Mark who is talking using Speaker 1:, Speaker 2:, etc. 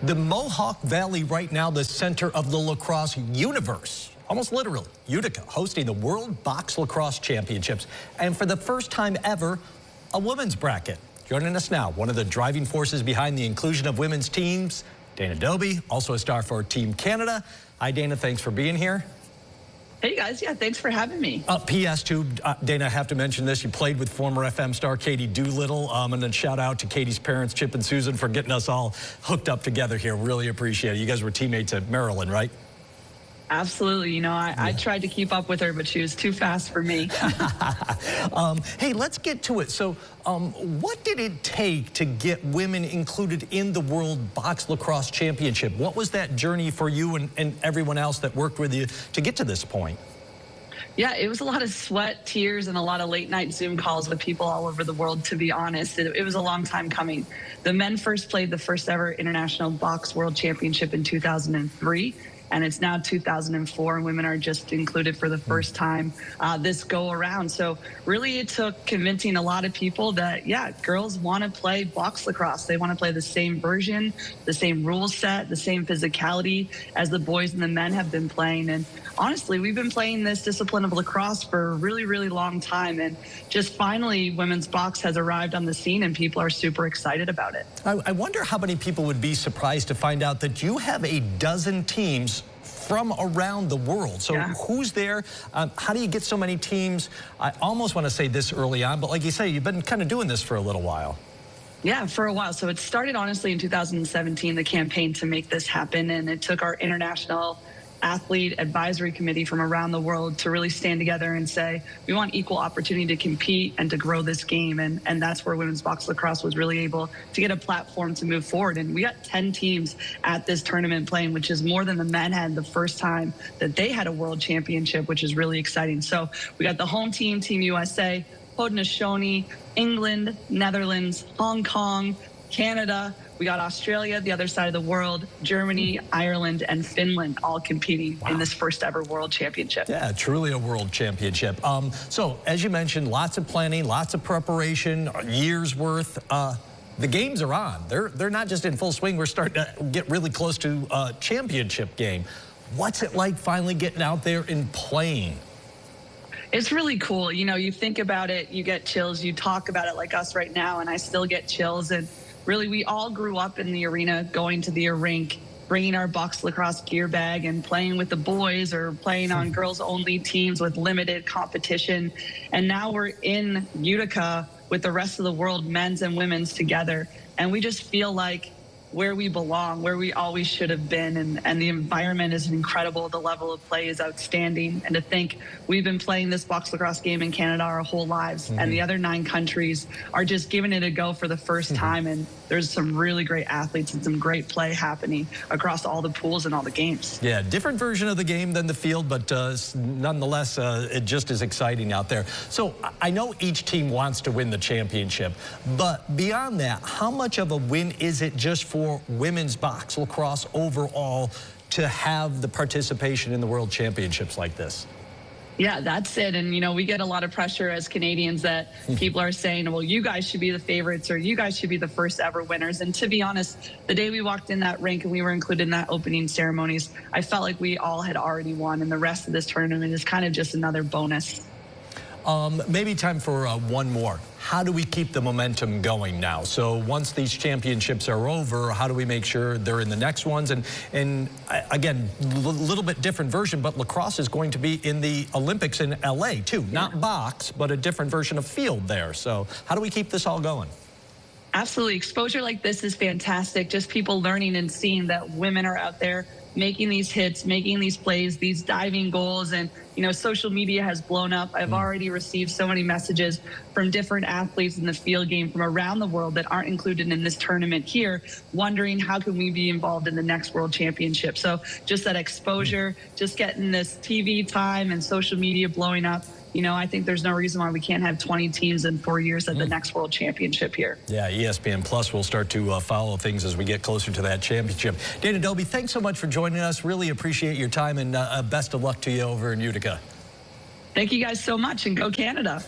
Speaker 1: The Mohawk Valley right now, the center of the lacrosse universe. Almost literally, Utica hosting the World Box Lacrosse Championships. And for the first time ever, a women's bracket. Joining us now, one of the driving forces behind the inclusion of women's teams, Dana Doby, also a star for Team Canada. Hi, Dana, thanks for being here.
Speaker 2: Hey guys, yeah, thanks for having me.
Speaker 1: P.S. too, Dana, I have to mention this. You played with former FM star Katie Doolittle. And then shout out to Katie's parents, Chip and Susan, for getting us all hooked up together here. Really appreciate it. You guys were teammates at Maryland, right?
Speaker 2: Absolutely. You know, I tried to keep up with her, but she was too fast for me.
Speaker 1: Hey, let's get to it. So what did it take to get women included in the World Box Lacrosse Championship? What was that journey for you and everyone else that worked with you to get to this point?
Speaker 2: Yeah, it was a lot of sweat, tears, and a lot of late-night Zoom calls with people all over the world, to be honest. It was a long time coming. The men first played the first ever International Box World Championship in 2003. And it's now 2004, and women are just included for the first time this go around. So really it took convincing a lot of people that, yeah, girls want to play box lacrosse. They want to play the same version, the same rule set, the same physicality as the boys and the men have been playing. And honestly, we've been playing this discipline of lacrosse for a really, really long time. And just finally, women's box has arrived on the scene, and people are super excited about it.
Speaker 1: I wonder how many people would be surprised to find out that you have a dozen teams from around the world. So yeah. Who's there? How do you get so many teams? I almost want to say this early on, but like you say, you've been kind of doing this for a little while.
Speaker 2: Yeah, for a while. So it started honestly in 2017, the campaign to make this happen, and it took our international athlete advisory committee from around the world to really stand together and say, we want equal opportunity to compete and to grow this game. And that's where women's box lacrosse was really able to get a platform to move forward. And we got 10 teams at this tournament playing, which is more than the men had the first time that they had a world championship, which is really exciting. So we got the home team, Team USA, Haudenosaunee, England, Netherlands, Hong Kong, Canada. We got Australia, the other side of the world, Germany, Ireland, and Finland all competing in this first ever world championship.
Speaker 1: Yeah, truly a world championship. So as you mentioned, lots of planning, lots of preparation, years worth. The games are on. They're not just in full swing. We're starting to get really close to a championship game. What's it like finally getting out there and playing?
Speaker 2: It's really cool. You know, you think about it, you get chills. You talk about it like us right now, and I still get chills. And really, we all grew up in the arena, going to the rink, bringing our box lacrosse gear bag and playing with the boys or playing on girls-only teams with limited competition. And now we're in Utica with the rest of the world, men's and women's together. And we just feel like where we belong, where we always should have been. And the environment is incredible. The level of play is outstanding. And to think we've been playing this box lacrosse game in Canada our whole lives, and the other 9 countries are just giving it a go for the first time. And there's some really great athletes and some great play happening across all the pools and all the games.
Speaker 1: Yeah, different version of the game than the field, but nonetheless, it just is exciting out there. So I know each team wants to win the championship, but beyond that, how much of a win is it just for women's box lacrosse overall to have the participation in the world championships like this?
Speaker 2: Yeah, that's it. And, you know, we get a lot of pressure as Canadians that people are saying, well, you guys should be the favorites or you guys should be the first ever winners. And to be honest, the day we walked in that rink and we were included in that opening ceremonies, I felt like we all had already won, and the rest of this tournament is kind of just another bonus.
Speaker 1: Maybe time for one more. How do we keep the momentum going now? So once these championships are over, how do we make sure they're in the next ones? And again, a little bit different version, but lacrosse is going to be in the Olympics in LA too. Not box, but a different version of field there. So how do we keep this all going?
Speaker 2: Absolutely. Exposure like this is fantastic. Just people learning and seeing that women are out there making these hits, making these plays, these diving goals. And, you know, social media has blown up. I've already received so many messages from different athletes in the field game from around the world that aren't included in this tournament here, wondering how can we be involved in the next world championship. So just that exposure, just getting this TV time and social media blowing up. You know, I think there's no reason why we can't have 20 teams in 4 years at the next World Championship here.
Speaker 1: Yeah, ESPN Plus will start to follow things as we get closer to that championship. Dana Doby, thanks so much for joining us. Really appreciate your time, and best of luck to you over in Utica.
Speaker 2: Thank you guys so much, and go Canada.